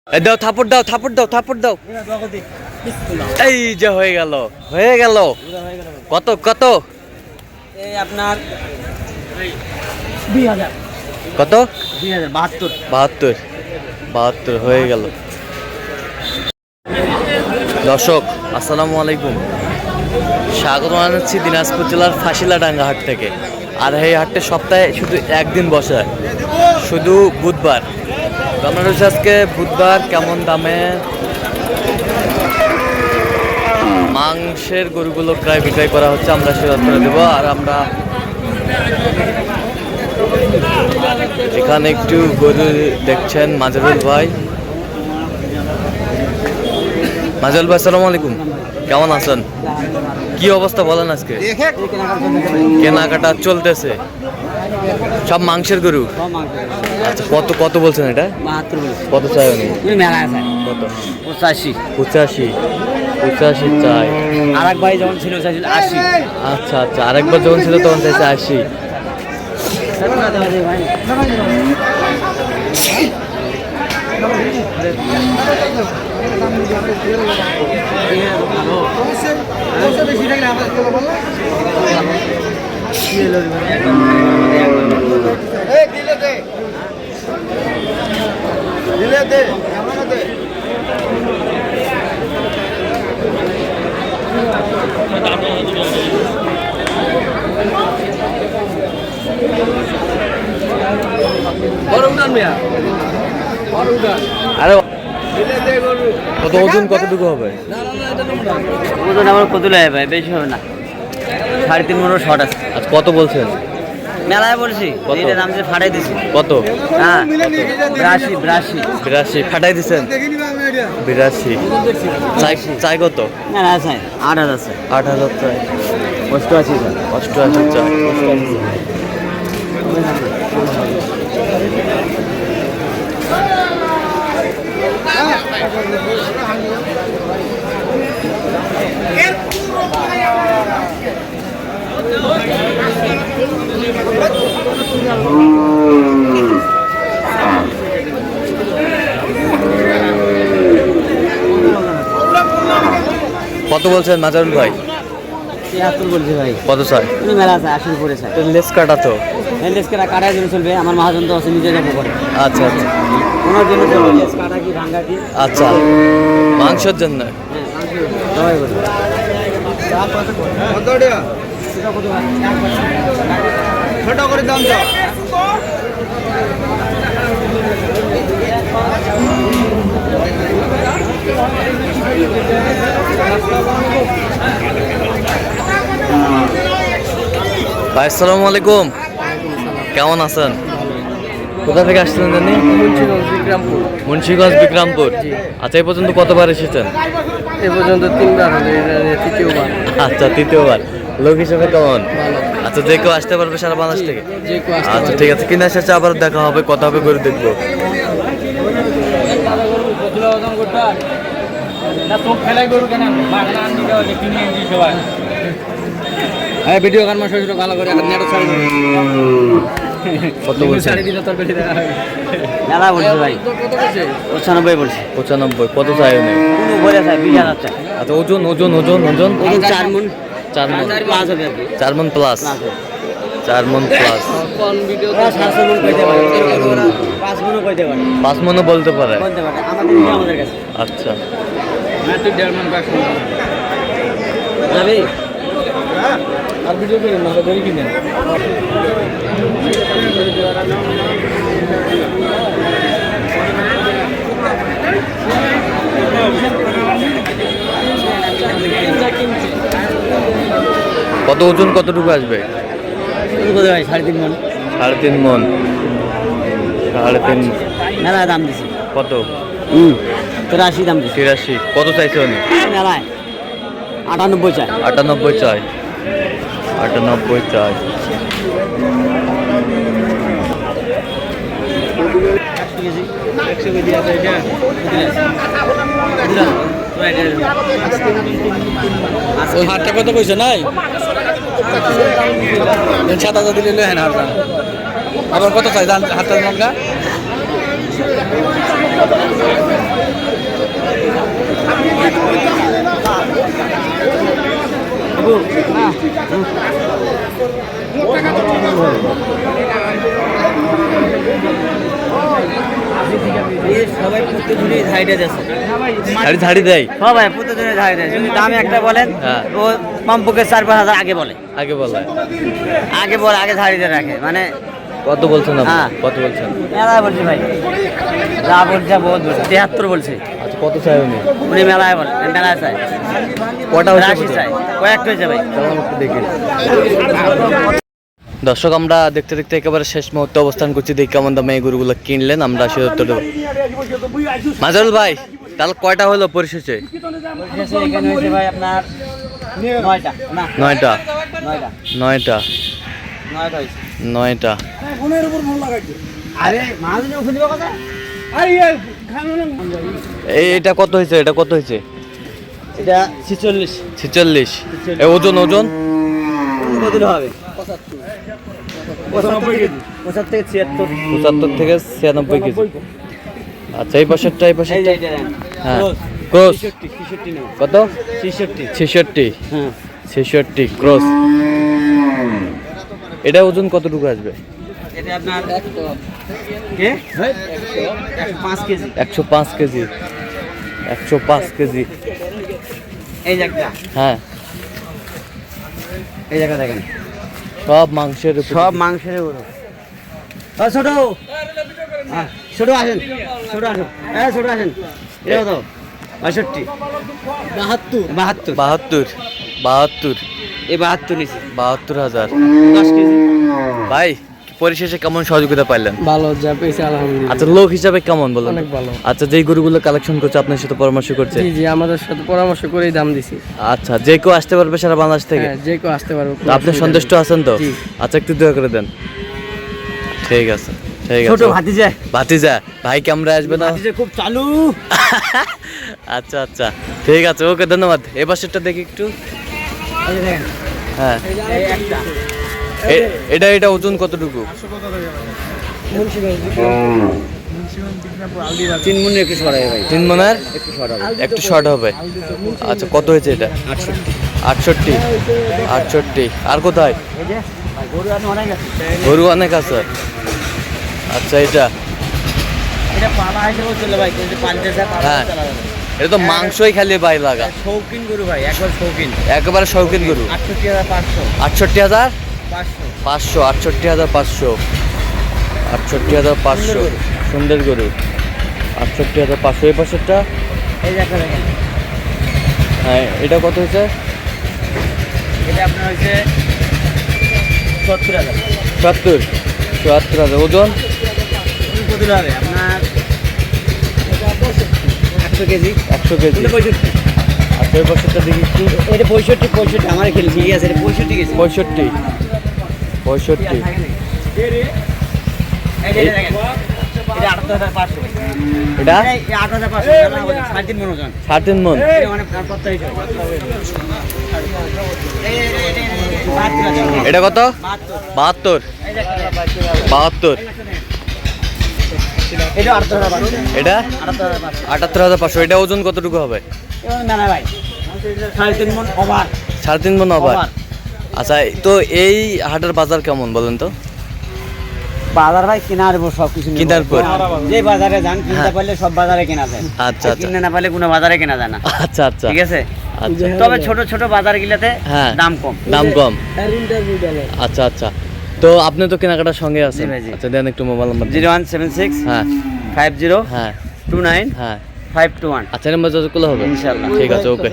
দাও থাপড় দাও থাপড় দাও থাপড় দাও। এই যে হয়ে গেল হয়ে গেল। কত কত? এই আপনার 2000। কত? 2072। 72 72 হয়ে গেল। দর্শক আসসালামু আলাইকুম, স্বাগত জানাচ্ছি দিনাজপুর জেলার ফাঁসিলাডাঙ্গা হাট থেকে। আর এই হাটটা সপ্তাহে শুধু একদিন বসে, শুধু বুধবার। আপনার হচ্ছে আজকে বুধবার কেমন দামে মাংসের গরুগুলো ক্রয় বিক্রয় করা হচ্ছে আমরা সেটা করে দেবো। আর আমরা এখানে একটু গরু দেখছেন মাজরুল ভাই। মাজরুল ভাই আসসালামু আলাইকুম, কেমন আছেন? কি অবস্থা বলেন আজকে? কেনাকাটা চলতেছে সব মাংসের গরু? আচ্ছা কত কত বলছেন এটা? 72। কত চাই উনি? কত? 85। 85 85 চাই। আরেক ভাই যখন ছিল চাইছিল 80। আচ্ছা আচ্ছা, আরেকবার যখন ছিল তখন চাইছে 80। আরে কত ওজন কতটুকু হবে? ওজন আমার কত লাগে ভাই, বেশি হবে না, 3.5 মণ শর্ট আছে। আচ্ছা কত বলছেন? মেলায় বলছি কত? এটার দাম যে ফাটাই দিছি। কত? হ্যাঁ 82। 82 ফাটাই দিচ্ছেন? 82 চাই। চাই কত? মেলা আছে 8000 আছে। 8000 চাই। 88 আছে। 88 চাই। কত বলছেন মাজরুল ভাই? 73 বলছি ভাই। কত চাই? উনি মেলা আছে 80 উপরে চাই। লেস কাটা তো? লেস কাটা কাটার জন্য চলবে, আমার মহাজন তো আছে নিজে যাবো করে। আচ্ছা আচ্ছা ওনার জন্য চলবে লেস কাটা কি ভাঙ্গা কি। আচ্ছা মাংসের জন্য? সবাই বলবে ছোট করে দাম দাও। ভাই আসসালামু আলাইকুম, কেমন আছেন? কোথা থেকে আসছিলেন জানি? বিক্রমপুর। মুন্সিগঞ্জ বিক্রমপুর। আচ্ছা এই পর্যন্ত কতবার এসেছেন? এ পর্যন্ত 3বার হলো, তৃতীয়বার। আচ্ছা তৃতীয়বার। লোক হিসেবে কেমন? আচ্ছা যে কেউ আসতে পারবে সারা বাংলাদেশ থেকে? আচ্ছা ঠিক আছে, কিনা শেষে আবার দেখা হবে, কথা হবে, করে দেখবো। হ্যাঁ ভিডিও গান মাস ভালো করে নেট ছাড়ি। কত বলছেন? মেলা বলছি ভাই। 95 বলছি। 95 কত চাই উনি? কোনো বলে চাই 20,000 চাই। আচ্ছা ওজন ওজন ওজন ওজন? ওজন 4 মণ। 4 মণ প্লাস হবে আর কি। 4 মণ প্লাস। 4 মণ প্লাস। কোন ভিডিও 700 মণ কইতে পারে, 5 মণও কইতে পারে। 5 মণও বলতে পারে? বলতে পারে, আমাদের কাছে। আচ্ছা না তো 1.5 মণ 5 মণ যাবে। আর ভিডিও করেন না, ধরে কিনে কত ওজন কতটুকু আসবে? 3.5 মণ। 3.5 মণ। 3.5 মেলায় দাম দিছি। কত? 83 দাম দিছি। 83 কত চাইছে উনি? মেলায় 98 চাই। 98 চাই। 98 চাই। ওই হাটটা কত কইছে নাই? 7,000 দিলে লয় না হাটটা। আবার কত চাই হাটটার মঙ্গা? সবাই প্রত্যেকজনই ধাড়িটা যাচ্ছে ঝাড়ি দেয় সবাই প্রত্যেকজনই ধাড়ি দেয় যদি দামে একটা বলেন হ্যাঁ। ও কমপক্ষে 4-5 হাজার আগে বলে আগে ধাড়িতে রাখে মানে কত বলছেন আপনি? হ্যাঁ। কত বলছেন? মেলায় বলছি ভাই যা বলছে বহুত বলছে 73 বলছে আচ্ছা কত চাই উনি? উনি মেলায় চাই কটা হয়েছে? রাশি চাই কয়েকটা হয়েছে ভাই চলুন একটু দেখি। দর্শক আমরা দেখতে দেখতে একেবারে শেষ মুহূর্তে অবস্থান করছি, দেখি কেমন দামে এই গরুগুলো কিনলেন, আমরা সে উত্তর দেবো। মাজল ভাই তাহলে কয়টা হলো পরিশেষে? এখানে হয়েছে ভাই আপনার 9টা না 9টা 9টা 9টা 9টা হয়েছে 9টা। আরে মাঝে ওখানে কথা এটা কত হয়েছে? এটা কত হয়েছে? এটা 46 46। এই ওজন ওজন কত হবে 75 কেজি 75 থেকে 76 75 থেকে 96 কেজি। আচ্ছা এই পাশেরটা এই এই পাশেরটা যে এটা দেন হ্যাঁ ক্রস 66 নেব কত? 66 66 হ্যাঁ 66 ক্রস। এটা ওজন কতটুকু আসবে? এটা আপনার কে 105 কেজি 105 কেজি 105 কেজি। এই জায়গাটা হ্যাঁ এই জায়গা দেখেন সব মাংসের উপর। সব মাংসের উপর ছোট হ্যাঁ ছোট আসেন ছোট আসেন ছোট আসেন এটা কত 62 72 72 72 এই 72 নিছি 72,000। 10 কেজি ভাই পরিশেষে কেমন সহযোগিতা পাইলেন? ভালো যা পেয়েছে আলহামদুলিল্লাহ আচ্ছা লোক হিসাবে কেমন বলেন? অনেক ভালো। আচ্ছা যেই গরুগুলো কালেকশন করছে আপনার সাথে পরামর্শ করছে? জি আমাদের সাথে পরামর্শ করেই দাম দিছি। আচ্ছা যে কেউ আসতে পারবে সারা বাংলাদেশ থেকে? হ্যাঁ যে কেউ আসতে পারবে তো আপনি সন্তুষ্ট আছেন তো? জি। আচ্ছা একটু দয়া করে দেন। ঠিক আছে ঠিক ছোট আছে। ভাতিজা ভাতিজা ভাই ক্যামেরা আসবে না? ভাতিজা খুব চালু আচ্ছা আচ্ছা ঠিক আছে ওকে ধন্যবাদ। এই পাশেরটা দেখি একটু। এই যে দেখেন হ্যাঁ এই একটা এটা এটা ওজন কতটুকু? 3 মণ একটু সরাই ভাই 3 মনের একটু সরাই একটু শর্ট হবে। আচ্ছা কত হয়েছে এটা? 68 68। আর কোথায়? এই যে ভাই গরু আছে অনেক আছে গরু অনেক আছে। আচ্ছা এটা এটা পালা হিসেবে চলে ভাই কিন্তু পালতে যায় পালা হ্যাঁ। চালা যাবে এটা তো মাংসই খালি ভাই লাগা, শৌখিন গরু ভাই একবার শৌখিন একেবারে শৌখিন গরু। 68,500 500 68,500 68,500 সুন্দর গরু 68,500। এই পাশেরটা এই যে একটা দেখেন হ্যাঁ এটা কত হয়েছে? এটা আপনার হচ্ছে 70,000 74,000। ওজন কত হবে আপনার 100 কেজি 100 কেজি। 65 আচ্ছা এই পাশেরটা দেখি একটু। এটা 65 আমার খেলে ঠিক আছে এটা 65 কেজি 65 65। এই যে দেখেন এটা 78,500 এটা এই 8,500 না 3.5 মণ ওজন 3.5 মণ। এটা মানে কত হিসাব এটা কত? 72 72। এটা 8,500 এটা 8,500 78,500। এটা ওজন কতটুকু হবে? না না ভাই 3.5 মণ ওভার 3.5 মণ আবার। আচ্ছা তো এই হাটের বাজার কেমন বলেন তো? বাজার ভাই কেনার উপর সব কিছু কেনার উপর। যে বাজারে যান কিনতে পারলে সব বাজারে কেনা যায় আচ্ছা আচ্ছা কিনতে না পারলে কোনো বাজারে কেনা যায় না আচ্ছা আচ্ছা ঠিক আছে আচ্ছা তবে ছোট ছোট বাজার গুলাতে হ্যাঁ দাম কম দাম কম। আচ্ছা আচ্ছা তো আপনি তো কেনাকাটার সঙ্গে আছেন। জি ভাই, জি। আচ্ছা দেন একটু মোবাইল নাম্বার। 0176 হ্যাঁ 50 হ্যাঁ 29 হ্যাঁ 521 আচ্ছা নাম্বার যতগুলো হবে ইনশাআল্লাহ। ঠিক আছে ওকে।